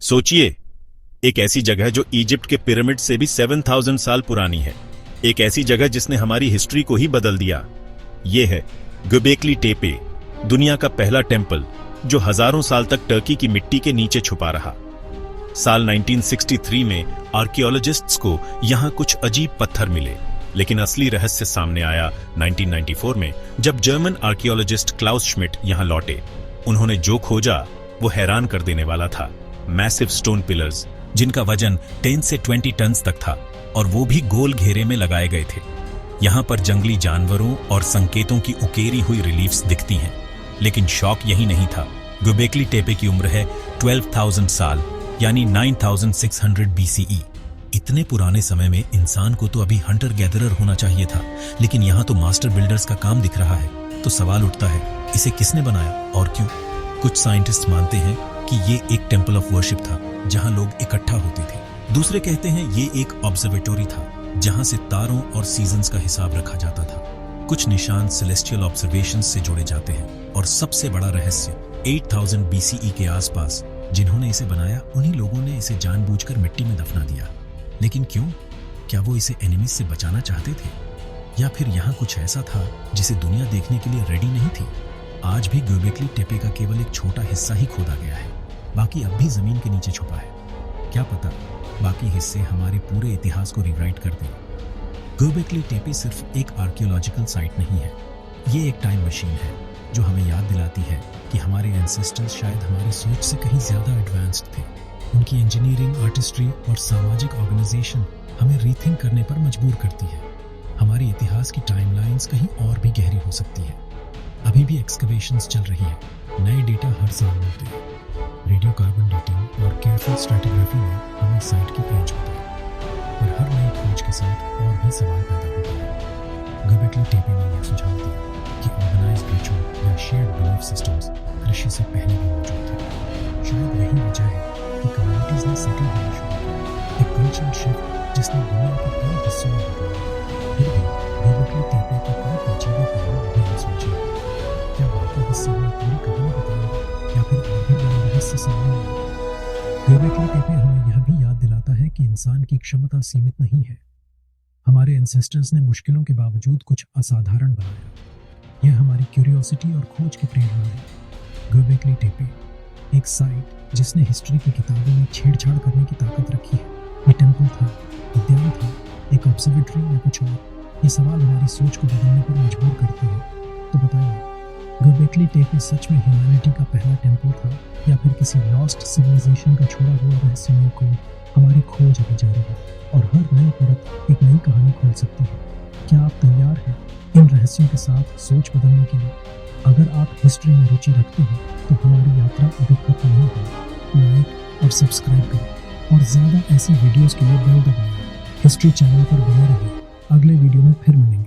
सोचिए, एक ऐसी जगह जो इजिप्ट के पिरामिड से भी 7000 साल पुरानी है। एक ऐसी जगह जिसने हमारी हिस्ट्री को ही बदल दिया। यह है göbekli टेपे, दुनिया का पहला टेंपल जो हजारों साल तक टर्की की मिट्टी के नीचे छुपा रहा। साल 1963 में आर्कियोलॉजिस्ट्स को यहां कुछ अजीब पत्थर मिले, लेकिन असली रहस्य सामने आया 1994 में, जब जर्मन आर्कियोलॉजिस्ट क्लाउस श्मिट यहां लौटे। उन्होंने जो खोजा वो हैरान कर देने वाला था। मैसिव स्टोन पिलर्स जिनका वजन 10 से 20 टन तक था, और वो भी गोल घेरे में लगाए गए थे। यहां पर जंगली जानवरों और संकेतों की उकेरी हुई रिलीफ्स दिखती हैं। लेकिन शौक यही नहीं था। göbekli टेपे की उम्र है 12,000 साल, यानी 9600 BCE। इतने पुराने समय में इंसान को तो अभी हंटर गैदरर होना चाहिए था, लेकिन यहाँ तो मास्टर बिल्डर्स का काम दिख रहा है। तो सवाल उठता है, इसे किसने बनाया और क्यों? कुछ साइंटिस्ट मानते हैं कि ये एक टेंपल ऑफ वर्शिप था, जहाँ लोग इकट्ठा होते थे। दूसरे कहते हैं ये एक ऑब्जर्वेटोरी था, जहाँ से तारों और सीजन्स का हिसाब रखा जाता था। कुछ निशान सेलेस्टियल ऑब्जर्वेशंस से जोड़े जाते हैं। और सबसे बड़ा रहस्य, 8000 BCE के आसपास जिन्होंने इसे बनाया, उन्हीं लोगों ने इसे जानबूझकर मिट्टी में दफना दिया। लेकिन क्यों? क्या वो इसे एनिमीज से बचाना चाहते थे, या फिर यहाँ कुछ ऐसा था जिसे दुनिया देखने के लिए रेडी नहीं थी? आज भी göbekli टेपे का केवल एक छोटा हिस्सा ही खोदा गया है, बाकी अब भी जमीन के नीचे छुपा है। क्या पता बाकी हिस्से हमारे पूरे इतिहास को रिराइट कर दें। göbekli टेपे सिर्फ एक आर्कियोलॉजिकल साइट नहीं है, ये एक टाइम मशीन है जो हमें याद दिलाती है कि हमारे एंसेस्टर्स शायद हमारी सोच से कहीं ज्यादा एडवांस्ड थे। उनकी इंजीनियरिंग, आर्टिस्ट्री और सामाजिक ऑर्गेनाइजेशन हमें रीथिंक करने पर मजबूर करती है। हमारी इतिहास की टाइमलाइंस कहीं और भी गहरी हो सकती है। अभी भी एक्सकवेशंस चल रही है, नए डेटा हर साल मिलते हैं। रेडियो कार्बन डेटिंग और केयरफुल स्ट्रैटिग्राफी ने हमें साइट की एज बताई, और हर नई खोज के साथ और भी सवाल पैदा होता है। göbekli टेपे ने यह सुझाव दिया कि ऑर्गेनाइज्ड रिचुअल या शेयर्ड बिलीफ सिस्टम्स कृषि से पहले भी मौजूद थे। शायद यही वजह है कि कम्युनिटीज ने सेटल होना शुरू किया, एक कल्चरल शिफ्ट जिसने दुनिया के कई हिस्सों में बदला। फिर भी göbekli टेपे के कई पेचीदे पहलू अभी हम सोचे, क्या बाकी हिस्से में पूरी कहानी बताएंगे या फिर और भी बड़े रहस्य सामने आएंगे? göbekli टेपे हमें यह भी याद दिलाता है कि इंसान की क्षमता सीमित नहीं है। हमारे एंसेस्टर्स ने मुश्किलों के बावजूद कुछ असाधारण बनाया। यह हमारी क्यूरियोसिटी और खोज की प्रेरणा है। göbekli टेपे एक साइट जिसने हिस्ट्री की किताबों में छेड़छाड़ करने की ताकत रखी है। ये टेंपल था, उद्यान था, एक ऑब्जर्वेटरी या कुछ और? ये सवाल हमारी सोच को बदलने पर मजबूर करते हैं। तो बताइए, göbekli टेपे सच में ह्यूमैनिटी का पहला टेंपल था, या फिर किसी लॉस्ट सिविलाइजेशन का छोड़ा हुआ रहस्यमय कोड? हमारी खोज अभी जारी है, और हर नई परत एक नई कहानी खोल सकती है। क्या आप तैयार हैं इन रहस्यों के साथ सोच बदलने के लिए? अगर आप हिस्ट्री में रुचि रखते हैं तो हमारी यात्रा अभी खत्म नहीं हुई। लाइक और सब्सक्राइब करें, और ज़्यादा ऐसी वीडियोस के लिए बेल दबाएं। हिस्ट्री चैनल पर बने रहिए। अगले वीडियो में फिर मिलेंगे।